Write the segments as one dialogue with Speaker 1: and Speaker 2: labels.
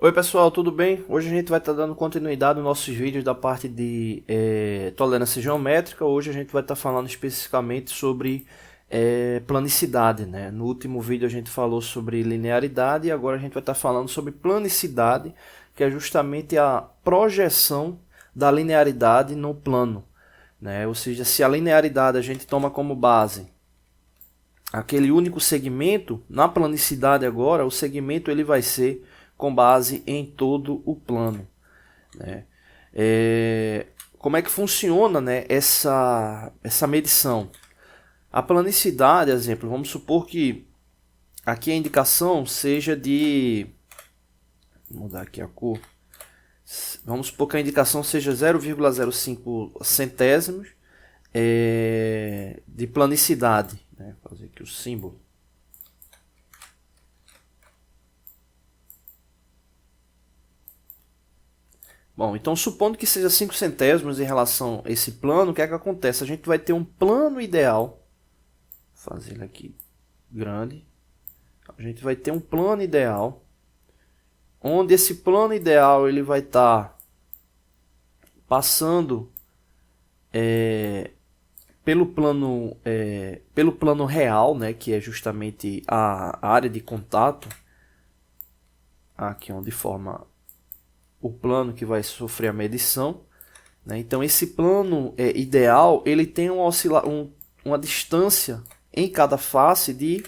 Speaker 1: Oi pessoal, tudo bem? Hoje a gente vai estar dando continuidade aos nossos vídeos da parte de tolerância geométrica. Hoje a gente vai estar falando especificamente sobre planicidade, né? No último vídeo a gente falou sobre linearidade e agora a gente vai estar falando sobre planicidade, que é justamente a projeção da linearidade no plano, né? Ou seja, se a linearidade a gente toma como base aquele único segmento, na planicidade agora o segmento ele vai ser com base em todo o plano, né? Como é que funciona, né, essa medição? A planicidade, exemplo, vamos supor que aqui a indicação seja de... Vou mudar aqui a cor. Vamos supor que a indicação seja 0,05 centésimos de planicidade, né? Vou fazer aqui o símbolo. Bom, então supondo que seja 5 centésimos em relação a esse plano, o que é que acontece? A gente vai ter um plano ideal, vou fazer ele aqui grande, a gente vai ter um plano ideal, onde esse plano ideal ele vai estar passando pelo plano real, né, que é justamente a área de contato, aqui onde forma o plano que vai sofrer a medição, né? Então esse plano ideal ele tem uma distância em cada face de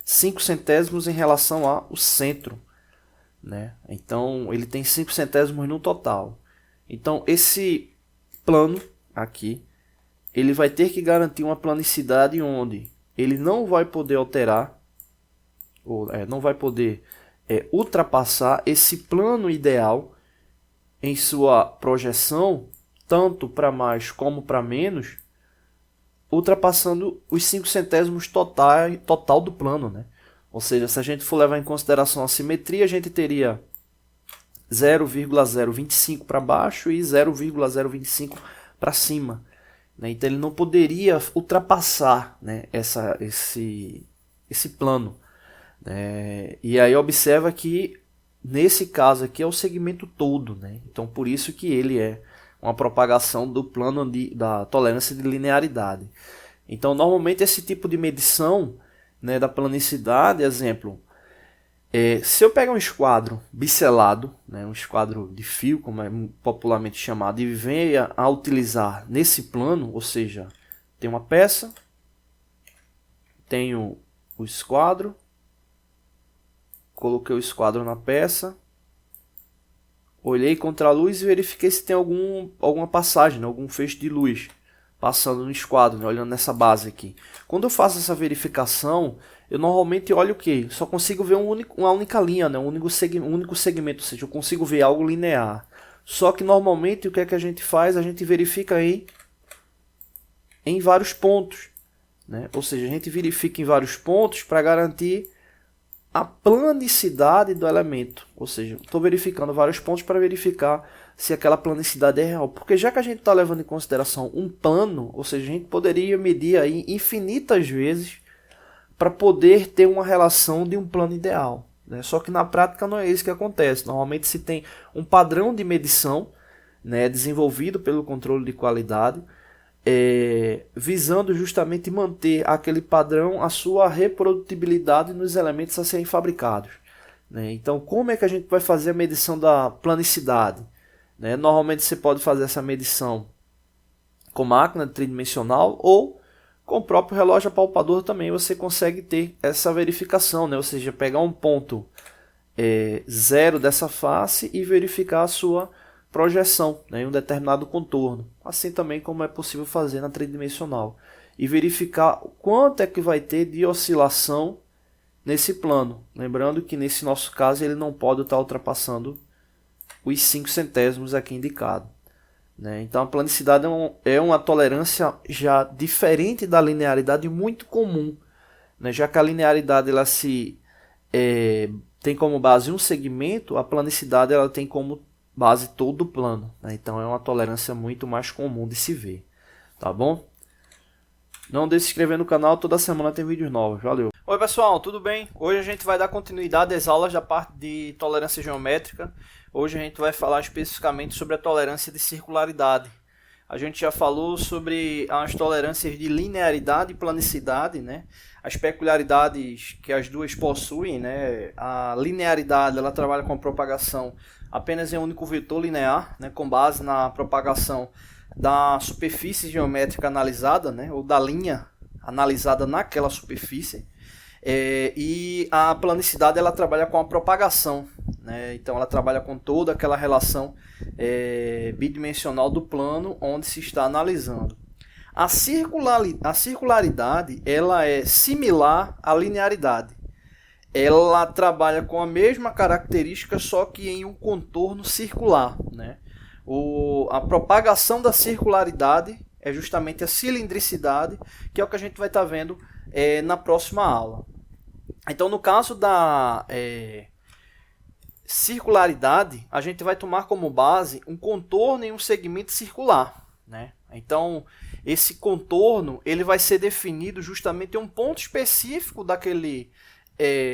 Speaker 1: 5 centésimos em relação ao centro, né? Então ele tem 5 centésimos no total. Então esse plano aqui ele vai ter que garantir uma planicidade onde ele não vai poder alterar ou não vai poder ultrapassar esse plano ideal em sua projeção, tanto para mais como para menos, ultrapassando os 5 centésimos total do plano, né? Ou seja, se a gente for levar em consideração a simetria, a gente teria 0,025 para baixo e 0,025 para cima, né? Então ele não poderia ultrapassar, né, esse plano, né? E aí observa que nesse caso aqui é o segmento todo, né? Então por isso que ele é uma propagação do plano da tolerância de linearidade. Então normalmente esse tipo de medição, né, da planicidade, exemplo, se eu pegar um esquadro biselado, né, um esquadro de fio, como é popularmente chamado, e venha a utilizar nesse plano, ou seja, tem uma peça, tenho o esquadro, coloquei o esquadro na peça, olhei contra a luz e verifiquei se tem alguma passagem, né, algum feixe de luz passando no esquadro, né, olhando nessa base aqui. Quando eu faço essa verificação, eu normalmente olho o quê? Só consigo ver uma única linha, né, um único segmento, ou seja, eu consigo ver algo linear. Só que normalmente o que é que a gente faz? A gente verifica em vários pontos, né? Ou seja, a gente verifica em vários pontos para garantir a planicidade do elemento, ou seja, estou verificando vários pontos para verificar se aquela planicidade é real, porque já que a gente está levando em consideração um plano, ou seja, a gente poderia medir aí infinitas vezes para poder ter uma relação de um plano ideal, né? Só que na prática não é isso que acontece. Normalmente se tem um padrão de medição, né, desenvolvido pelo controle de qualidade, visando justamente manter aquele padrão, a sua reprodutibilidade nos elementos a serem fabricados, né? Então, como é que a gente vai fazer a medição da planicidade, né? Normalmente você pode fazer essa medição com máquina tridimensional ou com o próprio relógio apalpador também você consegue ter essa verificação, né? Ou seja, pegar um ponto zero dessa face e verificar a sua projeção, né, em um determinado contorno, assim também como é possível fazer na tridimensional, e verificar quanto é que vai ter de oscilação nesse plano, lembrando que nesse nosso caso ele não pode estar ultrapassando os 5 centésimos aqui indicado, né? Então a planicidade é uma tolerância já diferente da linearidade, muito comum, né? Já que a linearidade ela tem como base um segmento, a planicidade ela tem como base todo o plano, né? Então é uma tolerância muito mais comum de se ver, tá bom? Não deixe de se inscrever no canal, toda semana tem vídeos novos. Valeu! Oi pessoal, tudo bem? Hoje a gente vai dar continuidade às aulas da parte de tolerância geométrica. Hoje a gente vai falar especificamente sobre a tolerância de circularidade. A gente já falou sobre as tolerâncias de linearidade e planicidade, né? As peculiaridades que as duas possuem, né? A linearidade, ela trabalha com a propagação apenas em um único vetor linear, né? Com base na propagação da superfície geométrica analisada, né? Ou da linha analisada naquela superfície. E a planicidade, ela trabalha com a propagação, né? Então ela trabalha com toda aquela relação bidimensional do plano onde se está analisando. A circularidade, ela é similar à linearidade. Ela trabalha com a mesma característica, só que em um contorno circular, né? A propagação da circularidade é justamente a cilindricidade, que é o que a gente vai estar vendo na próxima aula. Então, no caso da circularidade, a gente vai tomar como base um contorno em um segmento circular, né? Então, esse contorno ele vai ser definido justamente em um ponto específico daquele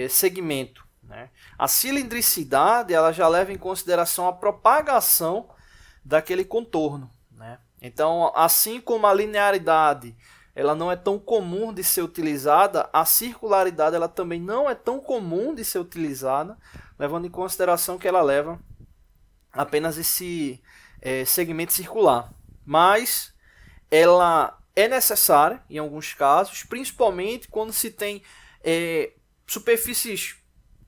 Speaker 1: segmento, né? A cilindricidade, ela já leva em consideração a propagação daquele contorno, né? Então, assim como a linearidade ela não é tão comum de ser utilizada, a circularidade ela também não é tão comum de ser utilizada, levando em consideração que ela leva apenas esse segmento circular. Mas ela é necessária em alguns casos, principalmente quando se tem superfícies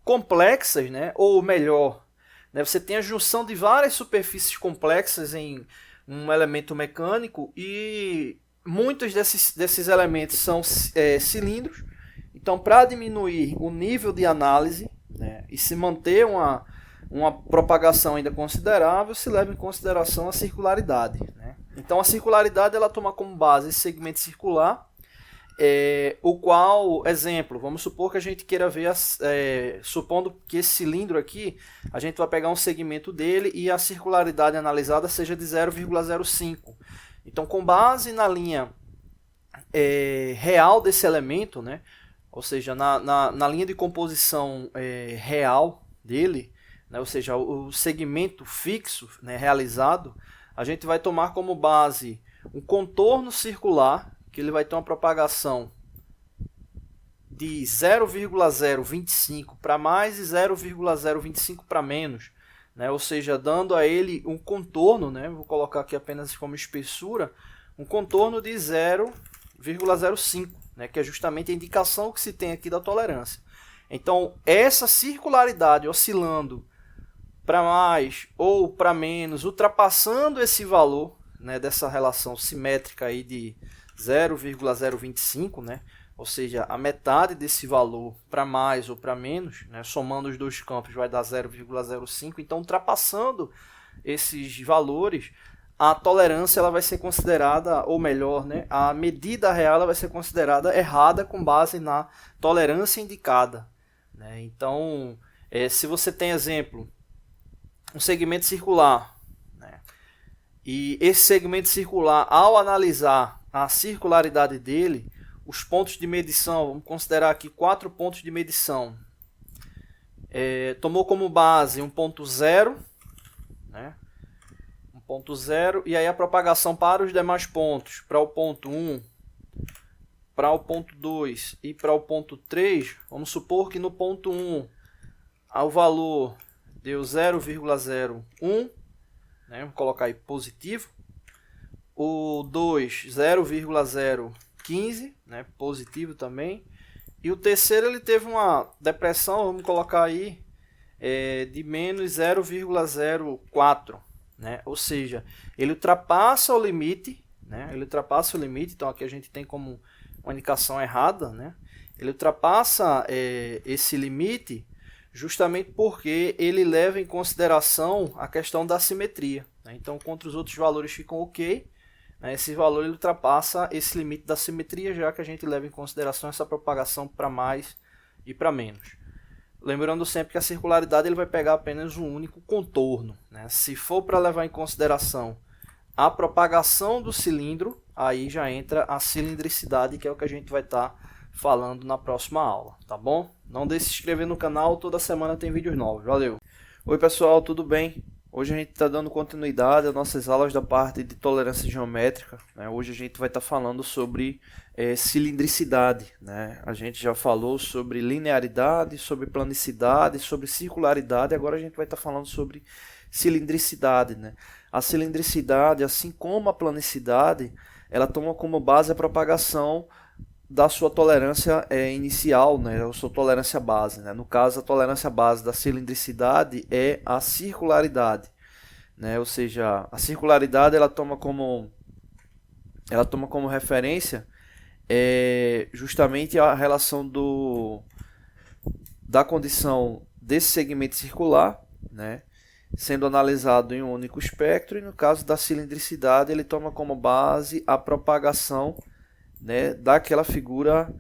Speaker 1: complexas, né? Ou melhor, né? Você tem a junção de várias superfícies complexas em um elemento mecânico e muitos desses elementos são cilindros. Então, para diminuir o nível de análise, né, e se manter uma propagação ainda considerável, se leva em consideração a circularidade, né? Então, a circularidade ela toma como base esse segmento circular, o qual, exemplo, vamos supor que a gente queira ver, supondo que esse cilindro aqui, a gente vai pegar um segmento dele e a circularidade analisada seja de 0,05. Então, com base na linha real desse elemento, né, ou seja, na linha de composição real dele, né, ou seja, o segmento fixo, né, realizado, a gente vai tomar como base um contorno circular, que ele vai ter uma propagação de 0,025 para mais e 0,025 para menos, né? Ou seja, dando a ele um contorno, né? Vou colocar aqui apenas como espessura, um contorno de 0,05, né? Que é justamente a indicação que se tem aqui da tolerância. Então, essa circularidade oscilando para mais ou para menos, ultrapassando esse valor, né? Dessa relação simétrica aí de 0,025, né? Ou seja, a metade desse valor para mais ou para menos, né? Somando os dois campos vai dar 0,05. Então, ultrapassando esses valores, a tolerância ela vai ser considerada, ou melhor, né? A medida real ela vai ser considerada errada com base na tolerância indicada, né? Então, se você tem, exemplo, um segmento circular, né? E esse segmento circular, ao analisar a circularidade dele, os pontos de medição, vamos considerar aqui 4 pontos de medição. Tomou como base um ponto 0, né? Um ponto 0, e aí a propagação para os demais pontos, para o ponto 1, para o ponto 2 e para o ponto 3, vamos supor que no ponto 1 o valor deu 0,01, né? Vamos colocar aí positivo. O 2, 0,015, né, positivo também. E o terceiro ele teve uma depressão, vamos colocar aí, de menos 0,04, né? Ou seja, ele ultrapassa o limite, né? Ele ultrapassa o limite, então aqui a gente tem como uma indicação errada, né? Ele ultrapassa esse limite justamente porque ele leva em consideração a questão da simetria, né? Então, contra os outros valores ficam ok, esse valor ele ultrapassa esse limite da simetria, já que a gente leva em consideração essa propagação para mais e para menos. Lembrando sempre que a circularidade ele vai pegar apenas um único contorno, né? Se for para levar em consideração a propagação do cilindro, aí já entra a cilindricidade, que é o que a gente vai estar falando na próxima aula, tá bom? Não deixe de se inscrever no canal, toda semana tem vídeos novos. Valeu! Oi pessoal, tudo bem? Hoje a gente está dando continuidade às nossas aulas da parte de tolerância geométrica, né? Hoje a gente vai estar falando sobre cilindricidade, né? A gente já falou sobre linearidade, sobre planicidade, sobre circularidade, agora a gente vai estar falando sobre cilindricidade, né? A cilindricidade, assim como a planicidade, ela toma como base a propagação da sua tolerância inicial, né, a sua tolerância base, né? No caso, a tolerância base da cilindricidade é a circularidade, né? Ou seja, a circularidade ela toma como referência justamente a relação da condição desse segmento circular, né, sendo analisado em um único espectro, e no caso da cilindricidade ele toma como base a propagação, né, daquela figura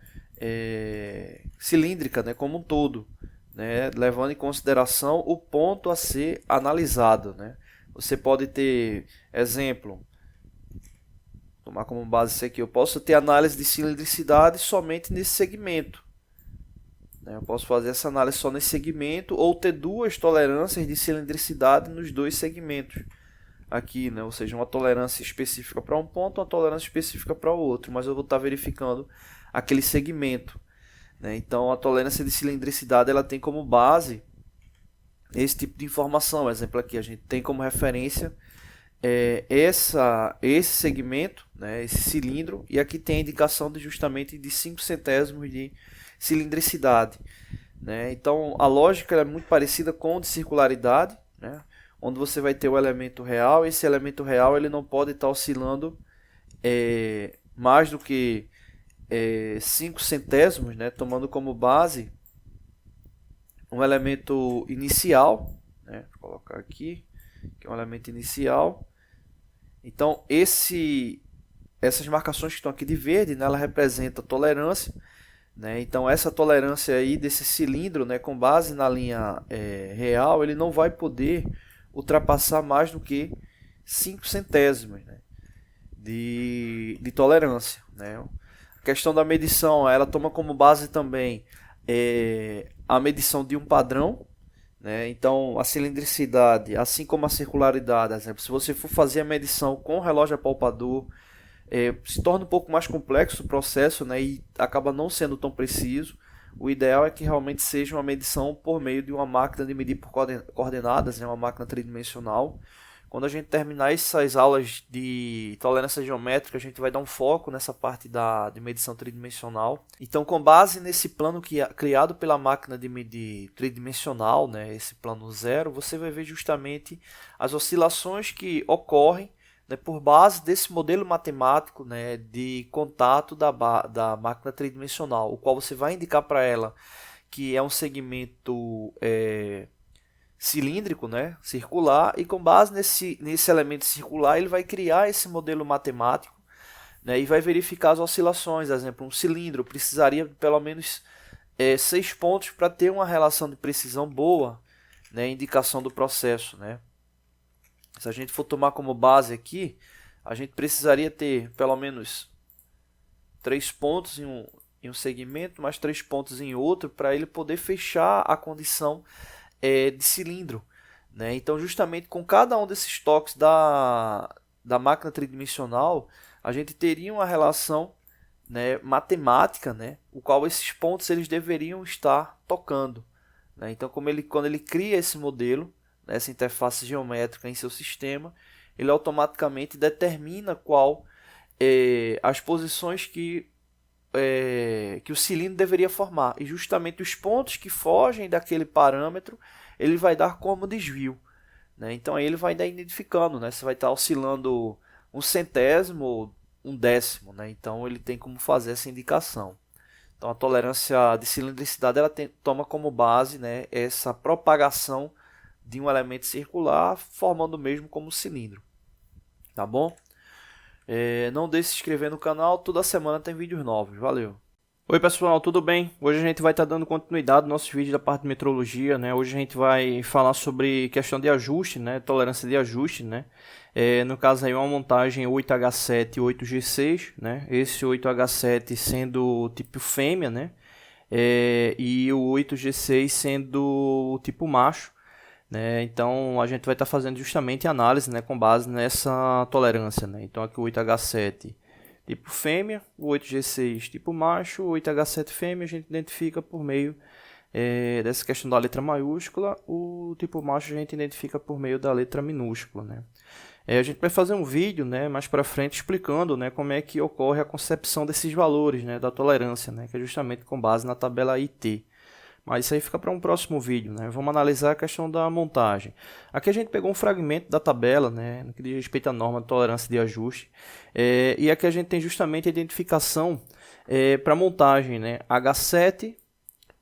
Speaker 1: cilíndrica, né, como um todo, né, levando em consideração o ponto a ser analisado, né. Você pode ter exemplo, tomar como base isso aqui, eu posso ter análise de cilindricidade somente nesse segmento, né, eu posso fazer essa análise só nesse segmento, ou ter duas tolerâncias de cilindricidade nos dois segmentos aqui, né? Ou seja, uma tolerância específica para um ponto, uma tolerância específica para o outro, mas eu vou estar verificando aquele segmento, né? Então, a tolerância de cilindricidade ela tem como base esse tipo de informação. Exemplo aqui, a gente tem como referência esse segmento, né? Esse cilindro, e aqui tem a indicação justamente de 5 centésimos de cilindricidade, né? Então, a lógica é muito parecida com a de circularidade, né, onde você vai ter o elemento real, e esse elemento real ele não pode estar oscilando mais do que 5 centésimos, né, tomando como base um elemento inicial, né, vou colocar aqui, que é um elemento inicial. Então, essas marcações que estão aqui de verde, né, ela representa tolerância, né? Então, essa tolerância aí desse cilindro, né, com base na linha real, ele não vai poder ultrapassar mais do que 5 centésimos, né, de tolerância, né? A questão da medição, ela toma como base também a medição de um padrão, né? Então, a cilindricidade, assim como a circularidade, exemplo, se você for fazer a medição com relógio apalpador, se torna um pouco mais complexo o processo, né, e acaba não sendo tão preciso. O ideal é que realmente seja uma medição por meio de uma máquina de medir por coordenadas, né, uma máquina tridimensional. Quando a gente terminar essas aulas de tolerância geométrica, a gente vai dar um foco nessa parte de medição tridimensional. Então, com base nesse plano criado pela máquina de medir tridimensional, né, esse plano zero, você vai ver justamente as oscilações que ocorrem, né, por base desse modelo matemático, né, de contato da máquina tridimensional, o qual você vai indicar para ela que é um segmento cilíndrico, né, circular, e com base nesse elemento circular ele vai criar esse modelo matemático, né, e vai verificar as oscilações. Por exemplo, um cilindro precisaria de pelo menos 6 pontos para ter uma relação de precisão boa, né, indicação do processo, né. Se a gente for tomar como base aqui, a gente precisaria ter pelo menos 3 pontos em um segmento, mais 3 pontos em outro, para ele poder fechar a condição de cilindro, né? Então, justamente com cada um desses toques da máquina tridimensional, a gente teria uma relação, né, matemática, né, o qual esses pontos eles deveriam estar tocando, né? Então, quando ele cria esse modelo, essa interface geométrica em seu sistema, ele automaticamente determina qual as posições que o cilindro deveria formar, e justamente os pontos que fogem daquele parâmetro ele vai dar como desvio, né? Então aí ele vai estar identificando, né? Você vai estar oscilando 1/100º ou 1/10º, né? Então ele tem como fazer essa indicação. Então a tolerância de cilindricidade ela toma como base, né, essa propagação de um elemento circular, formando o mesmo como cilindro. Tá bom? Não deixe de se inscrever no canal, toda semana tem vídeos novos. Valeu! Oi pessoal, tudo bem? Hoje a gente vai estar dando continuidade no nosso vídeo da parte de metrologia, né? Hoje a gente vai falar sobre questão de ajuste, né? Tolerância de ajuste, né? No caso aí uma montagem 8H7 e 8G6, né? Esse 8H7 sendo tipo fêmea, né? E o 8G6 sendo o tipo macho, né? Então a gente vai estar fazendo justamente análise, né? Com base nessa tolerância, né? Então aqui o 8H7 tipo fêmea, o 8G6 tipo macho, o 8H7 fêmea a gente identifica por meio dessa questão da letra maiúscula, o tipo macho a gente identifica por meio da letra minúscula, né? A gente vai fazer um vídeo, né, mais para frente explicando, né, como é que ocorre a concepção desses valores, né, da tolerância, né, que é justamente com base na tabela IT. Mas isso aí fica para um próximo vídeo, né? Vamos analisar a questão da montagem. Aqui a gente pegou um fragmento da tabela, né, no que diz respeito à norma de tolerância de ajuste. E aqui a gente tem justamente a identificação para montagem, né, H7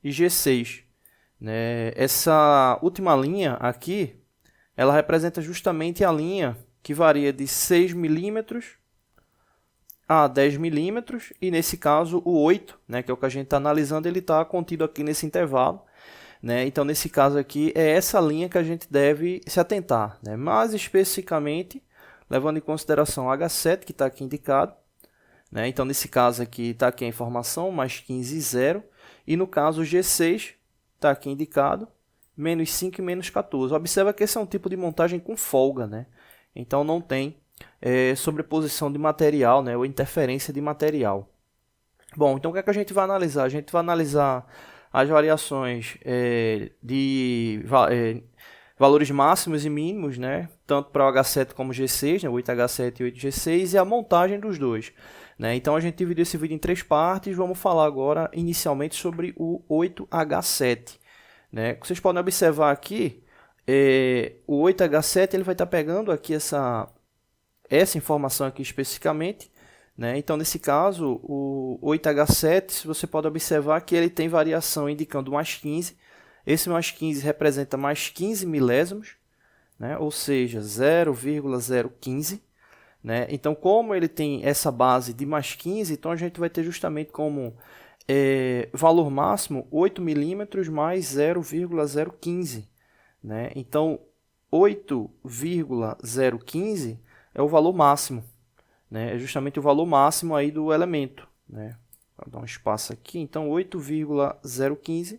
Speaker 1: e G6. Né? Essa última linha aqui, ela representa justamente a linha que varia de 6 milímetros a 10 milímetros, e nesse caso o 8, né, que é o que a gente está analisando, ele está contido aqui nesse intervalo, né? Então nesse caso aqui é essa linha que a gente deve se atentar, né? Mais especificamente levando em consideração H7 que está aqui indicado, né? Então nesse caso aqui está aqui a informação mais 15 e 0, e no caso G6 está aqui indicado menos 5 e menos 14. Observa que esse é um tipo de montagem com folga, né? Então não tem sobreposição de material, né, ou interferência de material. Bom, então o que é que a gente vai analisar? A gente vai analisar as variações de valores máximos e mínimos, né, tanto para o H7 como o G6, né, o 8H7 e o 8G6, e a montagem dos dois. Né? Então a gente dividiu esse vídeo em 3 partes, vamos falar agora inicialmente sobre o 8H7. Né? Vocês podem observar aqui, o 8H7 ele vai estar pegando aqui essa informação aqui especificamente, né? Então nesse caso o 8H7, você pode observar que ele tem variação indicando mais 15, esse mais 15 representa mais 15 milésimos, né? Ou seja, 0,015, né? Então como ele tem essa base de mais 15, então a gente vai ter justamente como valor máximo 8 milímetros mais 0,015, né? Então 8,015 é o valor máximo, né? É justamente o valor máximo aí do elemento, né? Vou dar um espaço aqui, então 8,015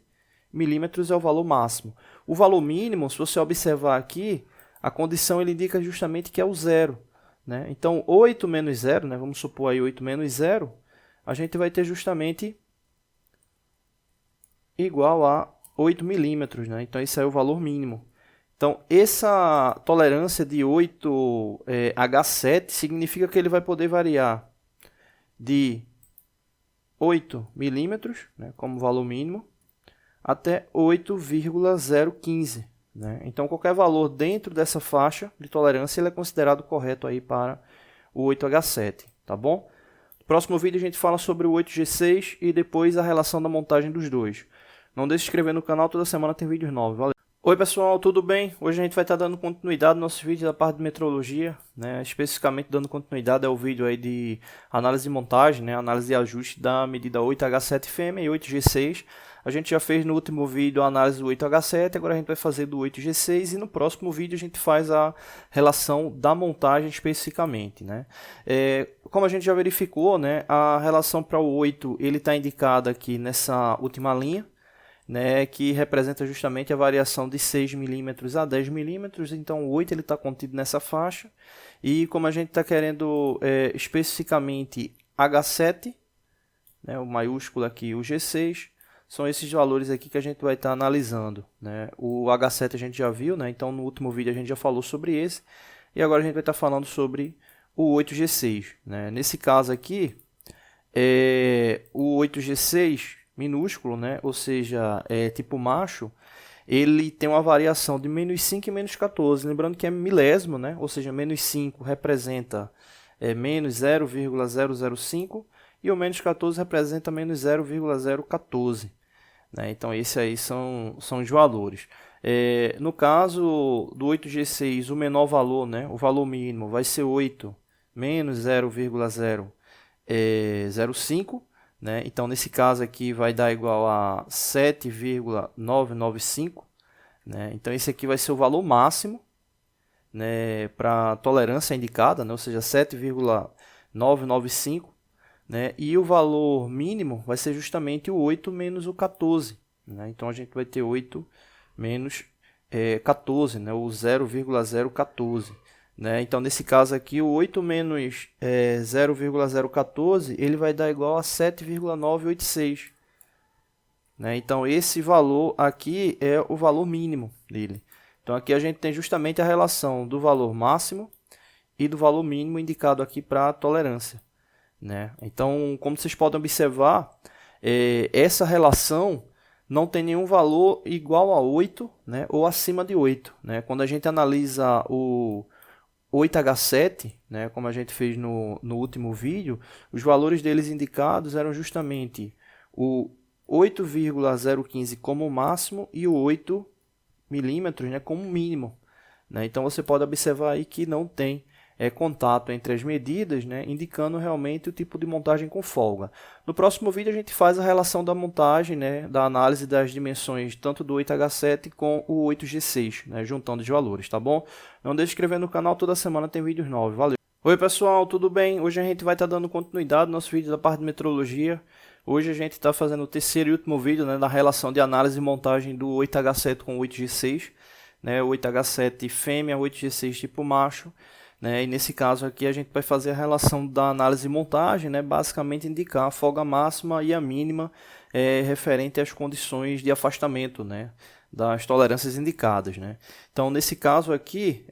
Speaker 1: milímetros é o valor máximo. O valor mínimo, se você observar aqui, a condição ele indica justamente que é o zero, né? Então 8 menos 0, né? Vamos supor aí 8 menos 0, a gente vai ter justamente igual a 8 milímetros, né? Então esse é o valor mínimo. Então, essa tolerância de 8H7 significa que ele vai poder variar de 8 milímetros, né, como valor mínimo, até 8,015. Né? Então, qualquer valor dentro dessa faixa de tolerância ele é considerado correto aí para o 8H7. Tá bom? No próximo vídeo a gente fala sobre o 8G6 e depois a relação da montagem dos dois. Não deixe de se inscrever no canal, toda semana tem vídeos novos. Valeu! Oi pessoal, tudo bem? Hoje a gente vai estar dando continuidade no nosso vídeo da parte de metrologia, né? Especificamente dando continuidade ao vídeo aí de análise de montagem, né? Análise de ajuste da medida 8H7 fêmea e 8G6. A gente já fez no último vídeo a análise do 8H7, agora a gente vai fazer do 8G6 e no próximo vídeo a gente faz a relação da montagem especificamente, né? Como a gente já verificou, né? A relação para o 8 ele está indicada aqui nessa última linha, né, que representa justamente a variação de 6 milímetros a 10 milímetros, então o 8 está contido nessa faixa, e como a gente está querendo especificamente H7, né, o maiúsculo aqui, o G6, são esses valores aqui que a gente vai estar analisando. Né? O H7 a gente já viu, né, então no último vídeo a gente já falou sobre esse, e agora a gente vai estar falando sobre o 8G6. Né? Nesse caso aqui, o 8G6 minúsculo, né? Ou seja, tipo macho, ele tem uma variação de menos 5 e menos 14. Lembrando que é milésimo, né? Ou seja, menos 5 representa menos 0,005 e o menos 14 representa menos 0,014. Né? Então, esses aí são os valores. No caso do 8G6, o menor valor, né? O valor mínimo vai ser 8 menos 0,005. né? Então, nesse caso aqui vai dar igual a 7,995, né? Então, esse aqui vai ser o valor máximo, né, para tolerância indicada, né? Ou seja, 7,995, né? E o valor mínimo vai ser justamente o 8 menos o 14, né? Então, a gente vai ter 8 menos 14, né? O 0,014. Né? Então, nesse caso aqui, o 8 menos 0,014 ele vai dar igual a 7,986. Né? Então, esse valor aqui é o valor mínimo dele. Então, aqui a gente tem justamente a relação do valor máximo e do valor mínimo indicado aqui para a tolerância. Né? Então, como vocês podem observar, essa relação não tem nenhum valor igual a 8, né? Ou acima de 8. Né? Quando a gente analisa o 8H7, né, como a gente fez no último vídeo, os valores deles indicados eram justamente o 8,015 como máximo e o 8 milímetros, né, como mínimo. Né? Então você pode observar aí que não tem contato entre as medidas, né, indicando realmente o tipo de montagem com folga. No próximo vídeo a gente faz a relação da montagem, né, da análise das dimensões tanto do 8H7 com o 8G6, né, juntando os valores, tá bom? Não deixe de se inscrever no canal, toda semana tem vídeos novos, valeu! Oi pessoal, tudo bem? Hoje a gente vai estar dando continuidade no nosso vídeo da parte de metrologia. Hoje a gente está fazendo o terceiro e último vídeo, né, da relação de análise e montagem do 8H7 com o 8G6, né, o 8H7 fêmea, 8G6 tipo macho. Né, e nesse caso aqui a gente vai fazer a relação da análise e montagem, né, basicamente indicar a folga máxima e a mínima referente às condições de afastamento, né, das tolerâncias indicadas. Né. Então nesse caso aqui,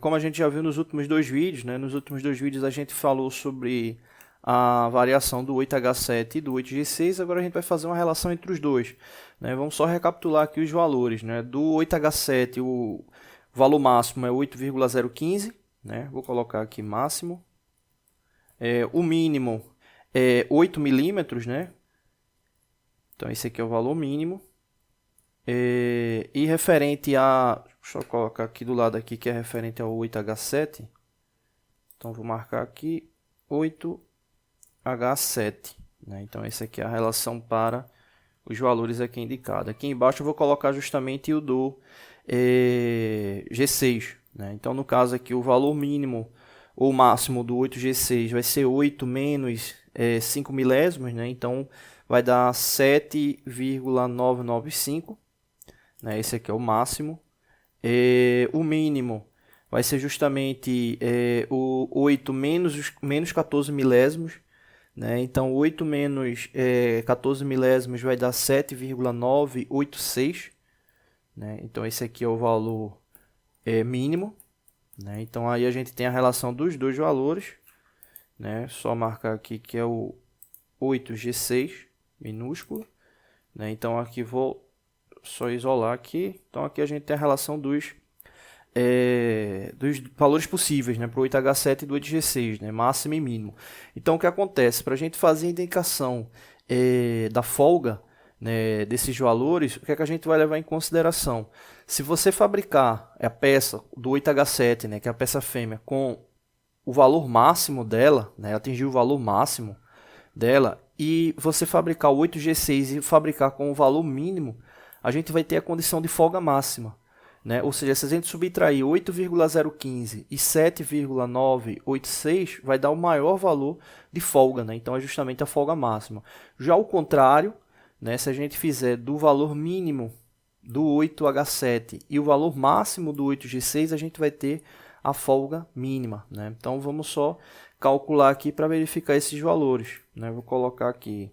Speaker 1: como a gente já viu nos últimos dois vídeos, né, nos últimos dois vídeos a gente falou sobre a variação do 8H7 e do 8G6, agora a gente vai fazer uma relação entre os dois. Né. Vamos só recapitular aqui os valores. Né. Do 8H7 o valor máximo é 8,015. Né? Vou colocar aqui máximo. O mínimo é 8 milímetros, né? Então esse aqui é o valor mínimo. E referente a... Deixa eu colocar aqui do lado aqui que é referente ao 8H7. Então vou marcar aqui 8H7. Né? Então essa aqui é a relação para os valores aqui indicados. Aqui embaixo eu vou colocar justamente o do G6. Né? Então, no caso aqui, o valor mínimo ou máximo do 8G6 vai ser 8 menos 5 milésimos, né? Então, vai dar 7,995. Né? Esse aqui é o máximo. O mínimo vai ser justamente o 8 menos 14 milésimos. Né? Então, 8 menos 14 milésimos vai dar 7,986. Né? Então, esse aqui é o valor mínimo. Né? Então aí a gente tem a relação dos dois valores. Né? Só marcar aqui que é o 8G6 minúsculo. Né? Então aqui vou só isolar aqui. Então aqui a gente tem a relação dos valores possíveis, né? Para o 8H7 e do 8G6, né? Máximo e mínimo. Então o que acontece? Para a gente fazer a indicação da folga, né, desses valores, o que é que a gente vai levar em consideração? Se você fabricar a peça do 8H7, né, que é a peça fêmea, com o valor máximo dela, né, atingir o valor máximo dela, e você fabricar o 8G6 e fabricar com o valor mínimo, a gente vai ter a condição de folga máxima. Né? Ou seja, se a gente subtrair 8,015 e 7,986, vai dar o maior valor de folga. Né? Então é justamente a folga máxima. Já o contrário, né, se a gente fizer do valor mínimo do 8H7 e o valor máximo do 8G6, a gente vai ter a folga mínima. Né? Então vamos só calcular aqui para verificar esses valores. Né? Vou colocar aqui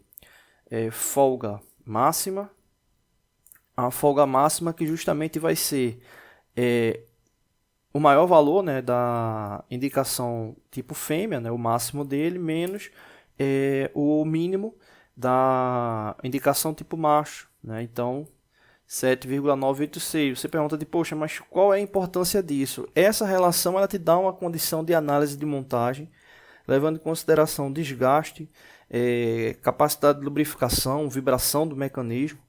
Speaker 1: folga máxima. A folga máxima que justamente vai ser o maior valor, né, da indicação tipo fêmea, né, o máximo dele, menos o mínimo da indicação tipo macho, né? Então 7,986. Você pergunta de, poxa, mas qual é a importância disso? Essa relação ela te dá uma condição de análise de montagem, levando em consideração desgaste, capacidade de lubrificação, vibração do mecanismo,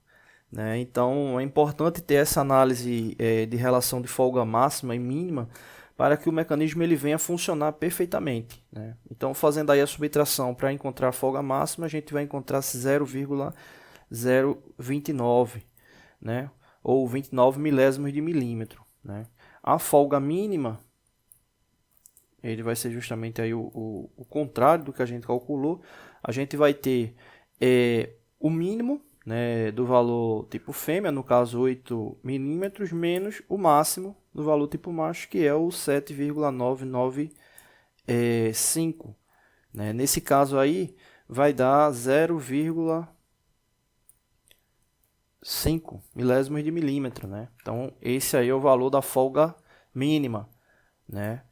Speaker 1: né? Então é importante ter essa análise de relação de folga máxima e mínima para que o mecanismo ele venha funcionar perfeitamente, né? Então, fazendo aí a subtração para encontrar a folga máxima, a gente vai encontrar 0,029, né? Ou 29 milésimos de milímetro, né? A folga mínima, ele vai ser justamente aí o contrário do que a gente calculou. A gente vai ter o mínimo, né, do valor tipo fêmea, no caso 8 milímetros, menos o máximo do valor tipo macho, que é o 7,995. Né? Nesse caso aí, vai dar 0,5 milésimos de milímetro. Né? Então, esse aí é o valor da folga mínima. Né?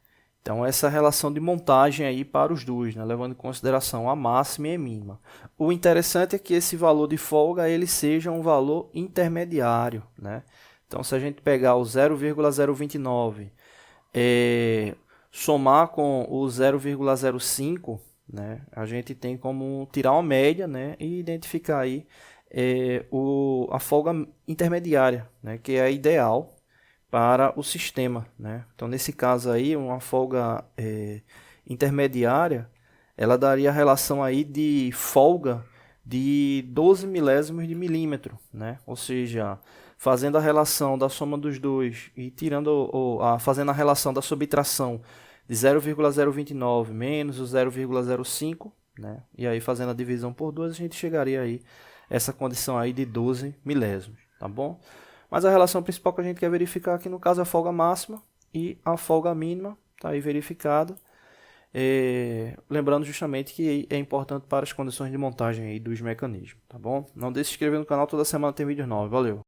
Speaker 1: Então, essa relação de montagem aí para os dois, né? Levando em consideração a máxima e a mínima. O interessante é que esse valor de folga ele seja um valor intermediário, né? Então, se a gente pegar o 0,029, somar com o 0,05, né? A gente tem como tirar uma média, né? E identificar aí a folga intermediária, né? Que é a ideal para o sistema, né? Então, nesse caso aí, uma folga intermediária, ela daria a relação aí de folga de 12 milésimos de milímetro, né? Ou seja, fazendo a relação da soma dos dois e fazendo a relação da subtração de 0,029 menos o 0,05, né? E aí fazendo a divisão por 2, a gente chegaria aí essa condição aí de 12 milésimos, tá bom? Mas a relação principal que a gente quer verificar aqui no caso é a folga máxima e a folga mínima, está aí verificado. Lembrando justamente que é importante para as condições de montagem aí dos mecanismos, tá bom? Não deixe de se inscrever no canal, toda semana tem vídeos novos, valeu!